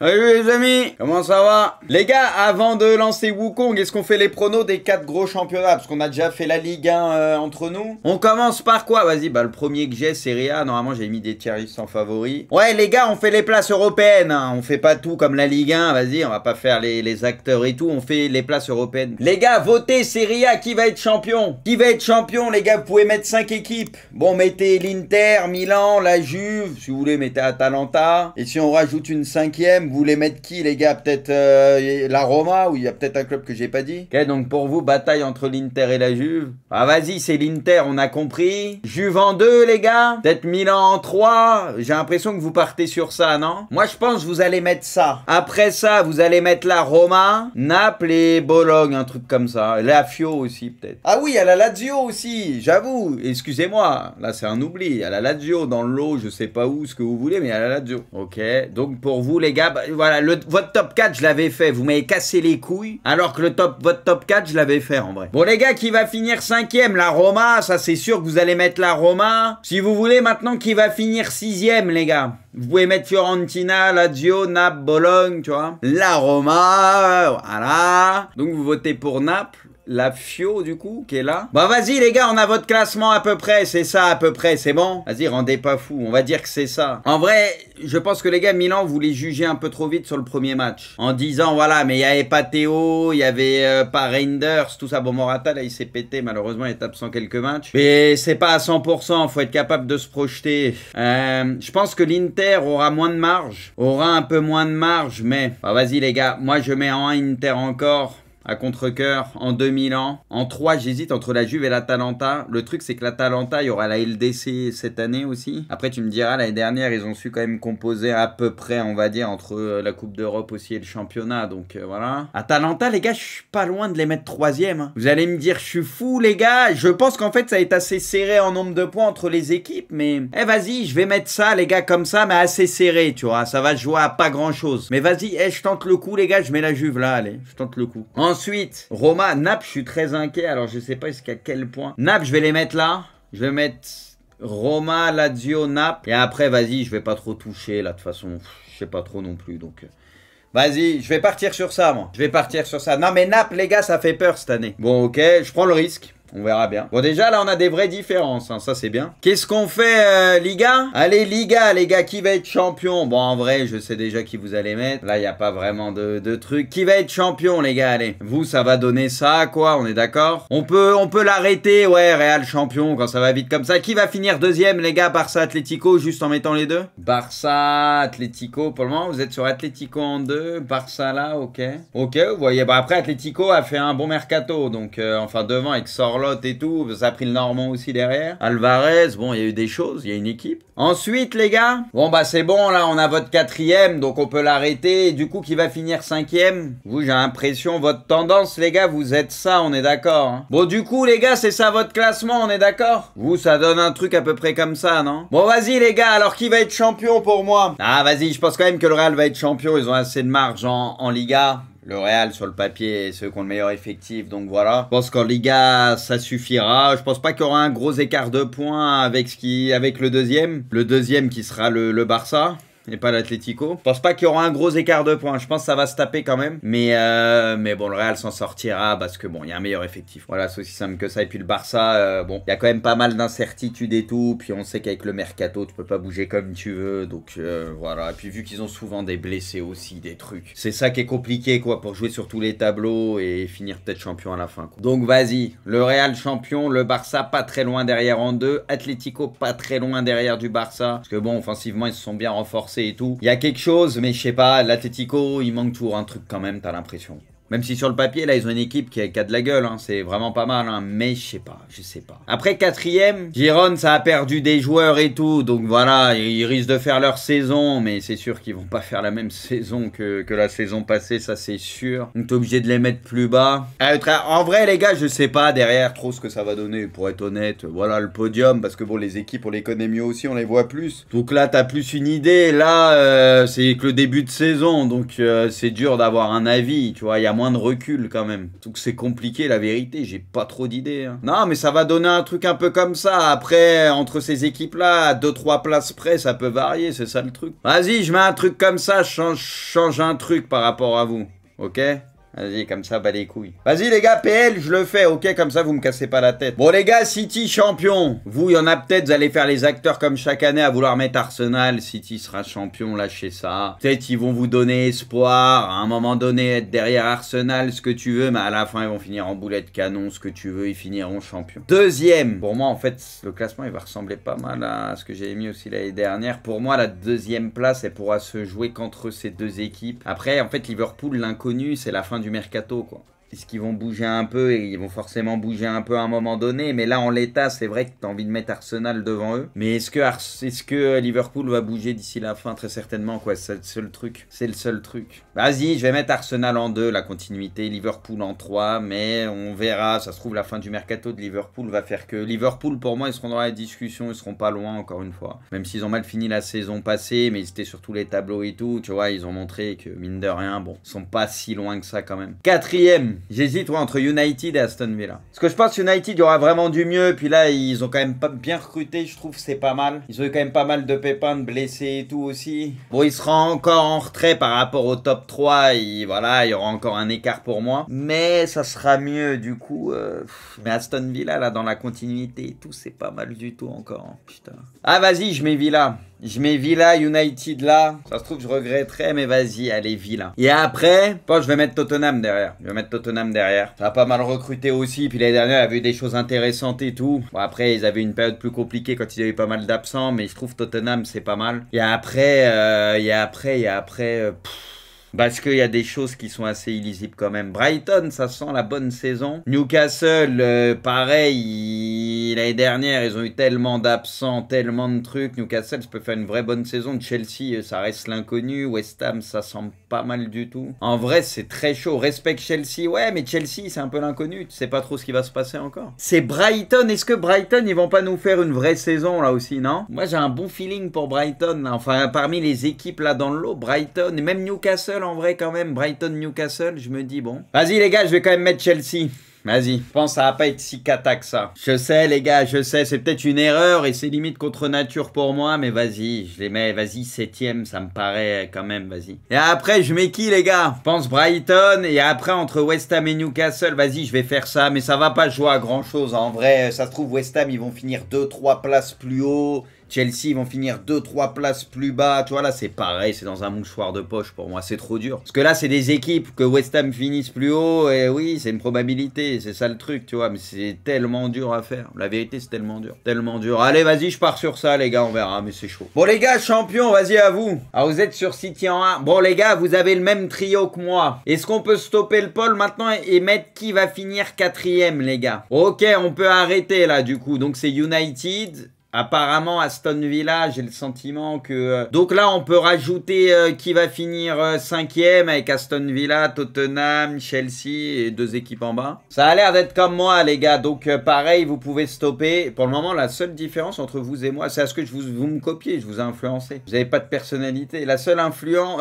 Salut les amis, comment ça va? Les gars, avant de lancer Wukong, est-ce qu'on fait les pronos des 4 gros championnats? Parce qu'on a déjà fait la Ligue 1 entre nous. On commence par quoi? Vas-y, bah le premier que j'ai, Serie A. Normalement, j'ai mis des tier lists en favoris. Ouais, les gars, on fait les places européennes. Hein. On fait pas tout comme la Ligue 1. Vas-y, on va pas faire les acteurs et tout. On fait les places européennes. Les gars, votez Serie A. Qui va être champion? Qui va être champion, les gars? Vous pouvez mettre 5 équipes. Bon, mettez l'Inter, Milan, la Juve. Si vous voulez, mettez Atalanta. Et si on rajoute une 5e, vous voulez mettre qui, les gars? Peut-être la Roma, ou il y a peut-être un club que j'ai pas dit. Ok, donc pour vous, bataille entre l'Inter et la Juve. Ah, vas-y, c'est l'Inter, on a compris. Juve en 2, les gars. Peut-être Milan en 3. J'ai l'impression que vous partez sur ça, non? Moi, je pense que vous allez mettre ça. Après ça, vous allez mettre la Roma, Naples et Bologne, un truc comme ça. La Fio aussi, peut-être. Ah oui, il y a la Lazio aussi, j'avoue. Excusez-moi, là, c'est un oubli. Il y a la Lazio dans le lot, je sais pas où, ce que vous voulez, mais il y a la Lazio. Ok, donc pour vous, les gars, bah, voilà, votre top 4, je l'avais fait. Vous m'avez cassé les couilles. Alors que votre top 4, je l'avais fait en vrai. Bon, les gars, qui va finir 5e? La Roma, ça c'est sûr que vous allez mettre la Roma. Si vous voulez maintenant, qui va finir 6e, les gars? Vous pouvez mettre Fiorentina, Lazio, Naples, Bologne, tu vois. La Roma, voilà. Donc vous votez pour Naples. La Fio, du coup, qui est là. Bah, vas-y, les gars, on a votre classement à peu près. C'est ça, à peu près, c'est bon? Vas-y, rendez pas fou. On va dire que c'est ça. En vrai, je pense que les gars, Milan, vous les jugez un peu trop vite sur le premier match. En disant, voilà, mais il y avait pas Théo, il y avait pas Reinders, tout ça. Bon, Morata, là, il s'est pété. Malheureusement, il est absent quelques matchs. Mais c'est pas à 100%. Faut être capable de se projeter. Je pense que l'Inter aura moins de marge. Aura un peu moins de marge, mais... Bah, vas-y, les gars. Moi, je mets en 1 Inter encore. À contre-cœur, en 2000 ans. En 3, j'hésite entre la Juve et l'Atalanta. Le truc, c'est que l'Atalanta, il y aura la LDC cette année aussi. Après, tu me diras, l'année dernière, ils ont su quand même composer à peu près, on va dire, entre la Coupe d'Europe aussi et le championnat. Donc, voilà. Atalanta, les gars, je suis pas loin de les mettre 3e. Hein. Vous allez me dire, je suis fou, les gars. Je pense qu'en fait, ça va être assez serré en nombre de points entre les équipes. Mais, vas-y, je vais mettre ça, les gars, comme ça, mais assez serré, tu vois. Ça va se jouer à pas grand-chose. Mais vas-y, je tente le coup, les gars. Je mets la Juve là, allez. Je tente le coup. Ensuite, Roma, Naples, je suis très inquiet. Alors, je sais pas jusqu'à quel point. Naples, je vais les mettre là. Je vais mettre Roma, Lazio, Naples. Et après, vas-y, je vais pas trop toucher. Là, de toute façon, je sais pas trop non plus. Donc, vas-y, je vais partir sur ça, moi. Je vais partir sur ça. Non, mais Naples, les gars, ça fait peur cette année. Bon, ok, je prends le risque. On verra bien. Bon, déjà, là, on a des vraies différences. Hein. Ça, c'est bien. Qu'est-ce qu'on fait, Liga? Allez, Liga, les gars. Qui va être champion? Bon, en vrai, je sais déjà qui vous allez mettre. Là, il n'y a pas vraiment de truc. Qui va être champion, les gars? Allez. Vous, ça va donner ça, quoi. On est d'accord? On peut l'arrêter. Ouais, Real champion, quand ça va vite comme ça. Qui va finir 2e, les gars? Barça, Atlético, juste en mettant les deux? Barça, Atlético. Pour le moment, vous êtes sur Atlético en 2. Barça, là, ok. Ok, vous voyez. Bah, après, Atlético a fait un bon mercato. Donc, enfin, devant, avec Sorloth et tout, ça a pris le Normand aussi derrière. Alvarez, bon, il y a eu des choses, il y a une équipe. Ensuite, les gars, bon, bah, c'est bon, là, on a votre 4e, donc on peut l'arrêter. Du coup, qui va finir 5e? Vous, j'ai l'impression, votre tendance, les gars, vous êtes ça, on est d'accord. Hein. Bon, du coup, les gars, c'est ça votre classement, on est d'accord? Vous, ça donne un truc à peu près comme ça, non? Bon, vas-y, les gars, alors qui va être champion pour moi? Ah, vas-y, je pense quand même que le Real va être champion, ils ont assez de marge en Liga. Le Real, sur le papier, est ceux qui ont le meilleur effectif, donc voilà. Je pense qu'en Liga, ça suffira. Je pense pas qu'il y aura un gros écart de points avec le deuxième. Le deuxième qui sera le Barça. Et pas l'Atlético. Je pense pas qu'il y aura un gros écart de points. Je pense que ça va se taper quand même. Mais bon, le Real s'en sortira parce que bon, il y a un meilleur effectif. Voilà, c'est aussi simple que ça. Et puis le Barça, bon, il y a quand même pas mal d'incertitudes et tout. Puis on sait qu'avec le mercato, tu peux pas bouger comme tu veux. Donc voilà. Et puis vu qu'ils ont souvent des blessés aussi, des trucs. C'est ça qui est compliqué, quoi, pour jouer sur tous les tableaux et finir peut-être champion à la fin, quoi. Donc vas-y, le Real champion, le Barça pas très loin derrière en 2. Atlético pas très loin derrière du Barça. Parce que bon, offensivement, ils se sont bien renforcés et tout. Il y a quelque chose, mais je sais pas, l'Atlético, il manque toujours un truc quand même, t'as l'impression. Même si sur le papier, là, ils ont une équipe qui a de la gueule, hein. C'est vraiment pas mal, hein. Mais je sais pas. Après, 4e, Girone, ça a perdu des joueurs et tout, donc voilà, ils risquent de faire leur saison, mais c'est sûr qu'ils vont pas faire la même saison que la saison passée, ça c'est sûr. Donc t'es obligé de les mettre plus bas. En vrai, les gars, je sais pas derrière trop ce que ça va donner, pour être honnête. Voilà, le podium, parce que bon, les équipes, on les connaît mieux aussi, on les voit plus. Donc là, t'as plus une idée. Là, c'est que le début de saison, donc c'est dur d'avoir un avis, tu vois, il y a moins de recul quand même. Donc c'est compliqué la vérité, j'ai pas trop d'idées. Hein. Non mais ça va donner un truc un peu comme ça. Après, entre ces équipes-là, à 2-3 places près, ça peut varier, c'est ça le truc. Vas-y, je mets un truc comme ça, je change un truc par rapport à vous. Ok? Vas-y, comme ça, bah les couilles. Vas-y les gars, PL, je le fais, ok? Comme ça, vous me cassez pas la tête. Bon les gars, City champion. Vous, il y en a peut-être, vous allez faire les acteurs comme chaque année à vouloir mettre Arsenal. City sera champion, lâchez ça. Peut-être ils vont vous donner espoir. À un moment donné, être derrière Arsenal, ce que tu veux. Mais à la fin, ils vont finir en boulet de canon, ce que tu veux. Ils finiront champion. Deuxième. Pour moi, en fait, le classement, il va ressembler pas mal à ce que j'avais mis aussi l'année dernière. Pour moi, la deuxième place, elle pourra se jouer qu'entre ces deux équipes. Après, en fait, Liverpool, l'inconnu, c'est la fin du mercato, quoi. Est-ce qu'ils vont bouger un peu? Et ils vont forcément bouger un peu à un moment donné. Mais là, en l'état, c'est vrai que tu as envie de mettre Arsenal devant eux. Mais est-ce que Liverpool va bouger d'ici la fin? Très certainement, quoi. C'est le seul truc. C'est le seul truc. Vas-y, je vais mettre Arsenal en 2, la continuité. Liverpool en 3. Mais on verra. Ça se trouve, la fin du mercato de Liverpool va faire que... Liverpool, pour moi, ils seront dans la discussion. Ils seront pas loin, encore une fois. Même s'ils ont mal fini la saison passée. Mais ils étaient sur tous les tableaux et tout. Tu vois, ils ont montré que, mine de rien, bon, ils sont pas si loin que ça, quand même. Quatrième. J'hésite entre United et Aston Villa. Parce que je pense que United, il y aura vraiment du mieux. Puis là, ils ont quand même pas bien recruté. Je trouve c'est pas mal. Ils ont eu quand même pas mal de pépins, de blessés et tout aussi. Bon, il sera encore en retrait par rapport au top 3. Voilà, il y aura encore un écart pour moi. Mais ça sera mieux du coup. Mais Aston Villa, là, dans la continuité et tout, c'est pas mal du tout encore. Hein, putain. Ah, vas-y, je mets Villa. Je mets Villa, United là. Ça se trouve, je regretterais, mais vas-y, allez, Villa. Et après, je pense que je vais mettre Tottenham derrière. Ça a pas mal recruté aussi. Puis l'année dernière, il y avait eu des choses intéressantes et tout. Bon, après, ils avaient une période plus compliquée quand il y avait pas mal d'absents. Mais je trouve Tottenham, c'est pas mal. Et après, parce qu'il y a des choses qui sont assez illisibles quand même. Brighton, ça sent la bonne saison. Newcastle, pareil, l'année dernière, ils ont eu tellement d'absents, tellement de trucs. Newcastle, ça peut faire une vraie bonne saison. Chelsea, ça reste l'inconnu. West Ham, ça semble pas mal du tout. En vrai, c'est très chaud. Respect Chelsea, ouais, mais Chelsea, c'est un peu l'inconnu. Tu sais pas trop ce qui va se passer encore. C'est Brighton. Est-ce que Brighton, ils vont pas nous faire une vraie saison là aussi, non? Moi, j'ai un bon feeling pour Brighton. Là. Enfin, parmi les équipes là dans le lot, Brighton et même Newcastle. En vrai quand même, Brighton-Newcastle, je me dis bon. Vas-y les gars, je vais quand même mettre Chelsea. Vas-y, je pense que ça va pas être si cata que ça. Je sais les gars, je sais, c'est peut-être une erreur et c'est limite contre nature pour moi, mais vas-y, je les mets, vas-y, 7ème, ça me paraît quand même, vas-y. Et après, je mets qui les gars? Je pense Brighton et après entre West Ham et Newcastle, vas-y, je vais faire ça, mais ça va pas jouer à grand chose. En vrai, ça se trouve West Ham, ils vont finir 2-3 places plus haut. Chelsea, ils vont finir 2-3 places plus bas. Tu vois, là, c'est pareil. C'est dans un mouchoir de poche pour moi. C'est trop dur. Parce que là, c'est des équipes que West Ham finisse plus haut. Et oui, c'est une probabilité. C'est ça le truc, tu vois. Mais c'est tellement dur à faire. La vérité, c'est tellement dur. Tellement dur. Allez, vas-y, je pars sur ça, les gars. On verra. Mais c'est chaud. Bon, les gars, champion, vas-y, à vous. Alors, vous êtes sur City en 1. Bon, les gars, vous avez le même trio que moi. Est-ce qu'on peut stopper le pôle maintenant et mettre qui va finir 4ème, les gars? Ok, on peut arrêter, là, du coup. Donc, c'est United. Apparemment, Aston Villa, j'ai le sentiment que... Donc là, on peut rajouter qui va finir 5ème avec Aston Villa, Tottenham, Chelsea et 2 équipes en bas. Ça a l'air d'être comme moi, les gars. Donc pareil, vous pouvez stopper. Pour le moment, la seule différence entre vous et moi, c'est à ce que vous me copiez, je vous ai influencé. Vous n'avez pas de personnalité. La seule inversion,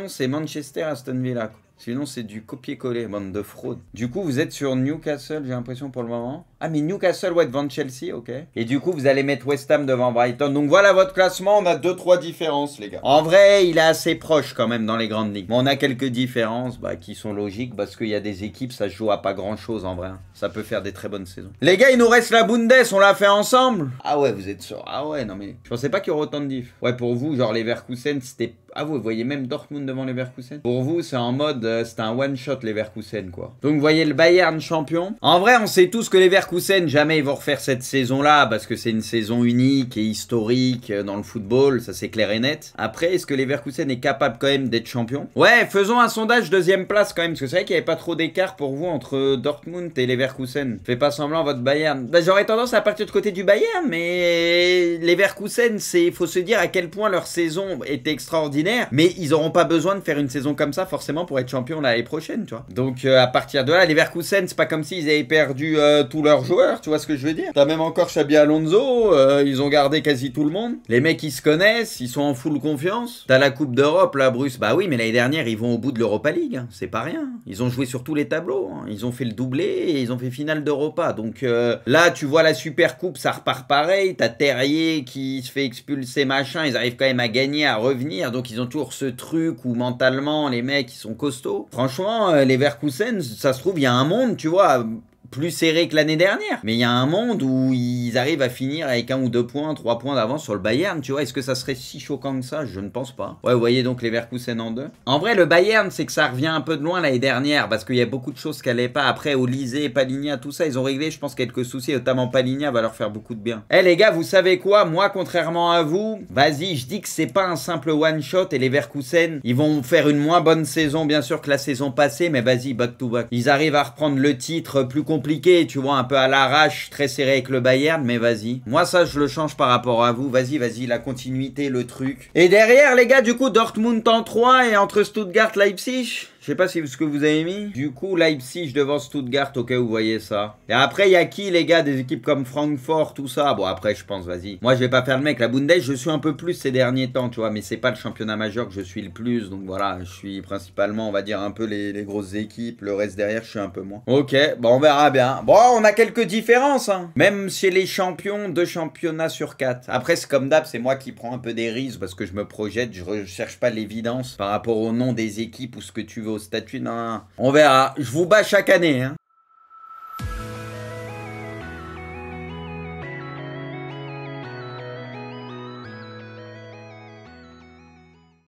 c'est Manchester-Aston Villa, quoi. Sinon, c'est du copier-coller, bande de fraude. Du coup, vous êtes sur Newcastle, j'ai l'impression, pour le moment. Ah, mais Newcastle va être devant Chelsea, ok. Et du coup, vous allez mettre West Ham devant Brighton. Donc voilà votre classement. On a 2-3 différences, les gars. En vrai, il est assez proche quand même dans les grandes ligues. Mais on a quelques différences qui sont logiques parce qu'il y a des équipes, ça se joue à pas grand-chose en vrai. Ça peut faire des très bonnes saisons. Les gars, il nous reste la Bundes, on l'a fait ensemble. Ah ouais, vous êtes sûr. Ah ouais, non mais... Je pensais pas qu'il y aurait autant de diff. Ouais, pour vous, genre Leverkusen, c'était... Ah, vous voyez même Dortmund devant Leverkusen. Pour vous, c'est en mode... c'était un one-shot Leverkusen, quoi. Donc, vous voyez le Bayern champion. En vrai, on sait tous que Leverkusen, jamais ils vont refaire cette saison-là parce que c'est une saison unique et historique dans le football. Ça, c'est clair et net. Après, est-ce que Leverkusen est capable quand même d'être champion? Ouais, faisons un sondage 2ème place quand même. Parce que c'est vrai qu'il n'y avait pas trop d'écart pour vous entre Dortmund et Leverkusen. Faites pas semblant votre Bayern. Bah, j'aurais tendance à partir du côté du Bayern, mais Leverkusen, faut se dire à quel point leur saison était extraordinaire. extraordinaire, mais ils auront pas besoin de faire une saison comme ça forcément pour être champion l'année prochaine, tu vois. Donc à partir de là, Leverkusen, c'est pas comme s'ils avaient perdu tous leurs joueurs, tu vois ce que je veux dire. T'as même encore Xabi Alonso, ils ont gardé quasi tout le monde. Les mecs ils se connaissent, ils sont en full confiance. T'as la Coupe d'Europe là, Bruce. Bah oui, mais l'année dernière ils vont au bout de l'Europa League, hein. C'est pas rien. Ils ont joué sur tous les tableaux, hein. Ils ont fait le doublé et ils ont fait finale d'Europa. Donc là, tu vois la Super Coupe, ça repart pareil. T'as Terrier qui se fait expulser machin, ils arrivent quand même à gagner, à revenir. Donc ils ont toujours ce truc où mentalement les mecs ils sont costauds. Franchement, les Leverkusen, ça se trouve il y a un monde, tu vois, plus serré que l'année dernière. Mais il y a un monde où ils arrivent à finir avec 1 ou 2 points, 3 points d'avance sur le Bayern, tu vois. Est-ce que ça serait si choquant que ça? Je ne pense pas. Ouais, vous voyez donc les Leverkusen en 2. En vrai, le Bayern, c'est que ça revient un peu de loin l'année dernière, parce qu'il y a beaucoup de choses qui n'allaient pas. Après, Olysée, Paligna, tout ça, ils ont réglé, je pense, quelques soucis, notamment Paligna va leur faire beaucoup de bien. Eh les gars, vous savez quoi? Moi, contrairement à vous, vas-y, je dis que c'est pas un simple one-shot, et les Leverkusen, ils vont faire une moins bonne saison, bien sûr, que la saison passée, mais vas-y, back-to-back. Ils arrivent à reprendre le titre plus compliqué, tu vois, un peu à l'arrache, très serré avec le Bayern, mais vas-y. Moi, ça, je le change par rapport à vous. Vas-y, la continuité, le truc. Et derrière, les gars, du coup, Dortmund en 3 et entre Stuttgart, Leipzig. Je sais pas si c'est ce que vous avez mis. Du coup, Leipzig devant Stuttgart, ok, vous voyez ça. Et après, il y a qui, les gars? Des équipes comme Francfort, tout ça. Bon, après, je pense, vas-y. Moi, je vais pas faire le mec. La Bundes, je suis un peu plus ces derniers temps, tu vois. Mais c'est pas le championnat majeur que je suis le plus. Donc voilà, je suis principalement, on va dire, un peu les grosses équipes. Le reste derrière, je suis un peu moins. Ok, bon, on verra bien. Bon, on a quelques différences, hein. Même chez les champions, 2 championnats sur 4. Après, c'est comme d'hab, c'est moi qui prends un peu des risques parce que je me projette. Je recherche pas l'évidence par rapport au nom des équipes ou ce que tu veux au statut. Non, on verra. Je vous bats chaque année, hein.